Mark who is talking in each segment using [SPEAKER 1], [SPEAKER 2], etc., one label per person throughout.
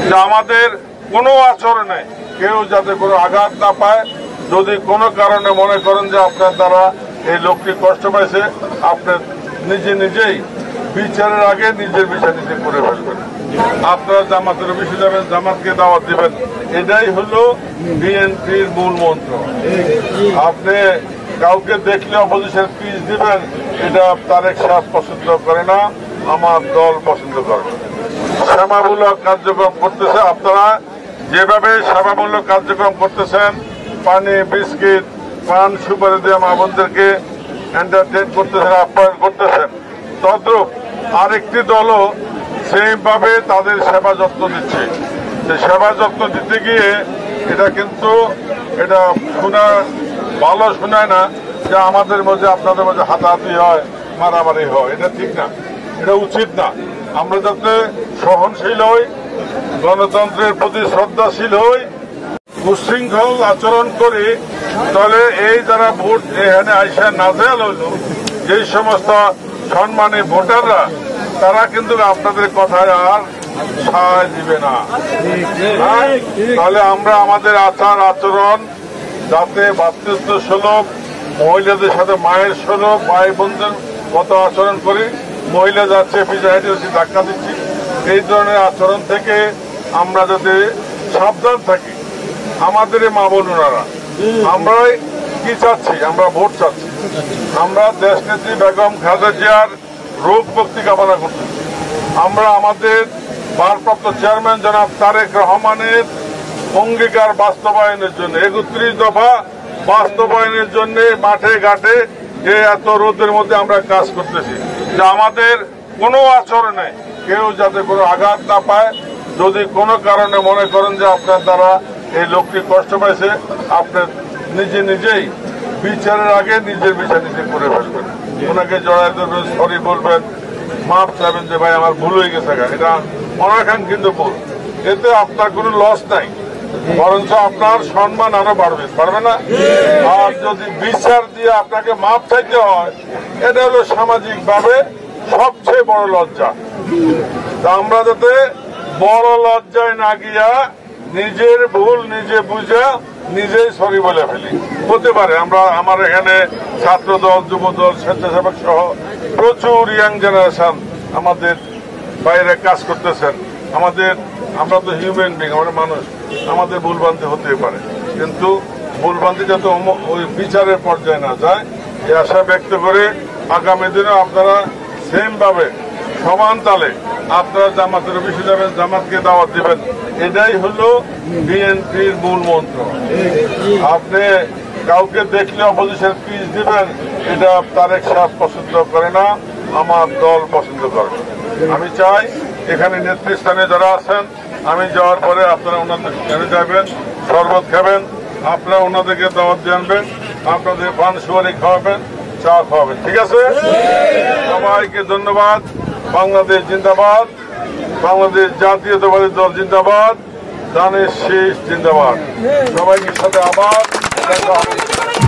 [SPEAKER 1] যে আমাদের কোনো আচরণে কেউ যাতে কোনো আঘাত না পায়। যদি কোনো কারণে মনে করেন যে আপনার দ্বারা এই লোকটি কষ্ট পাইছে, আপনি নিজেই বিচারের আগে নিজের বিচার নিজে করে ফেলবেন। আপনারা জামাতের অফিসে যাবেন, জামাতকে দাওয়াত দিবেন, এটাই হলো বিএনপির মূল মন্ত্র। আপনি কাউকে দেখলে অপোজিশন পিস দিবেন, এটা তারেক সাহেব পছন্দ করে না, আমার দল পছন্দ করে না। সেবামূলক কার্যক্রম করতেছে, আপনারা যেভাবে সেবামূলক কার্যক্রম করতেছেন, পানি বিস্কিট পান সুপারি দিয়ে মা বোনদেরকে এন্টারটেইন করতেছেন, আপ্যায়ন করতেছেন, তদ্রূপ আরেকটি দলও সেইভাবে তাদের সেবা যত্ন দিচ্ছে। সেবা যত্ন দিতে গিয়ে এটা কিন্তু এটা শোনা ভালো শোনায় না যে আমাদের মধ্যে আপনাদের মধ্যে হাতাহাতি হয়, মারামারি হয়, এটা ঠিক না, এটা উচিত না। আমরা যাতে সহনশীল হই, গণতন্ত্রের প্রতি শ্রদ্ধাশীল হই, উশৃঙ্খল আচরণ করি, তাহলে এই যারা ভোট এখানে আইসা নাজেহাল হইল, যেই সমস্ত সম্মানী ভোটাররা, তারা কিন্তু আপনাদের কথায় আর সায় দিবে না। তাহলে আমরা আমাদের আচার আচরণ যাতে ভাতৃত্ব সুলভ, মহিলাদের সাথে মায়ের সুলভ, ভাই বোনদের কত আচরণ করি, মহিলা যাচ্ছে পিছাইতে ধাক্কা দিচ্ছি, এই ধরনের আচরণ থেকে আমরা যাতে সাবধান থাকি। আমাদের মা বোনেরা আমরাই কি চাচ্ছি? আমরা ভোট চাচ্ছি। আমরা দেশনেত্রী বেগম খালেদা জিয়ার রোগ মুক্তি কামনা করতেছি। আমরা আমাদের ভারপ্রাপ্ত চেয়ারম্যান জনাব তারেক রহমানের অঙ্গীকার বাস্তবায়নের জন্য, 31 দফা বাস্তবায়নের জন্য মাঠে ঘাটে এত রোদের মধ্যে আমরা কাজ করতেছি যে আমাদের কোনো আচরণে কেউ যাতে কোনো আঘাত না পায়। যদি কোনো কারণে মনে করেন যে আপনার দ্বারা এই লোকটি কষ্ট পাইছে, আপনি নিজেই বিচারের আগে নিজের বিচার নিজে করে ফেলবেন। ওনাকে জড়াই ধরবেন, সরি বলবেন, মাপ চাইবেন যে ভাই আমার ভুল হয়ে গেছে। এটা অনাকাঙ্ক্ষিত ভুল, এতে আপনার কোনো লস নাই, বরঞ্চ আপনার সম্মান আরো পারবে না। আর যদি বিচার দিয়ে আপনাকে মাপ চাইতে হয়, এটা হলো সামাজিক ভাবে সবচেয়ে বড় লজ্জা। আমরা যাতে বড় লজ্জায় না গিয়া নিজের ভুল নিজে বুঝা নিজেই সরি বলে ফেলি। হতে পারে আমার এখানে ছাত্র দল, যুব দল, স্বেচ্ছাসেবক সহ প্রচুর ইয়াং জেনারেশন আমাদের বাইরে কাজ করতেছেন। আমরা তো হিউম্যান বিং, আমরা মানুষ, আমাদের ভুলভ্রান্তি হতে পারে, কিন্তু ভুলভ্রান্তি যাতে ওই বিচারের পর্যায়ে না যায়, এই আশা ব্যক্ত করে আগামী দিনে আপনারা সেম ভাবে সমান তালে আপনারা জামাতের অফিসে যাবেন, জামাতকে দাওয়াত দিবেন, এটাই হলো বিএনপির মূল মন্ত্র। আপনি কাউকে দেখলে অপোজিশন পিস দিবেন, এটা তারেক সাহেব পছন্দ করে না, আমার দল পছন্দ করে না। আমি চাই এখানে নেতৃস্থানে যারা আছেন, আমি যাওয়ার পরে আপনারা ওনাদের এখানে যাবেন, শরবত খাবেন, আপনারা ওনাদেরকে দাওয়াত জানবেন, আপনাদের পান সুপারি খাওয়াবেন, চা খাওয়াবেন। ঠিক আছে? সবাইকে ধন্যবাদ। বাংলাদেশ জিন্দাবাদ, বাংলাদেশ জাতীয়তাবাদী দল জিন্দাবাদ, দানের শীষ জিন্দাবাদ। সবাইকে সাথে আবার দেখা হবে।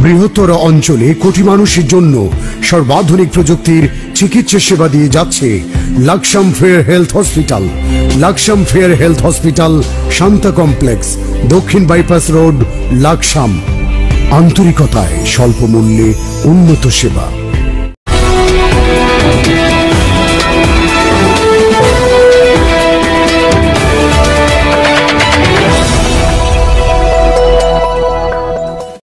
[SPEAKER 2] বৃহত্তর অঞ্চলে কোটি মানুষের জন্য সর্বাধুনিক প্রযুক্তির চিকিৎসা সেবা দিয়ে যাচ্ছে Laksam fair health hospital. Laksam fair health hospital, Shanta complex, দক্ষিণ বাইপাস রোড, লাকসাম। আন্তরিকতায় স্বল্প মূল্যে উন্নত সেবা।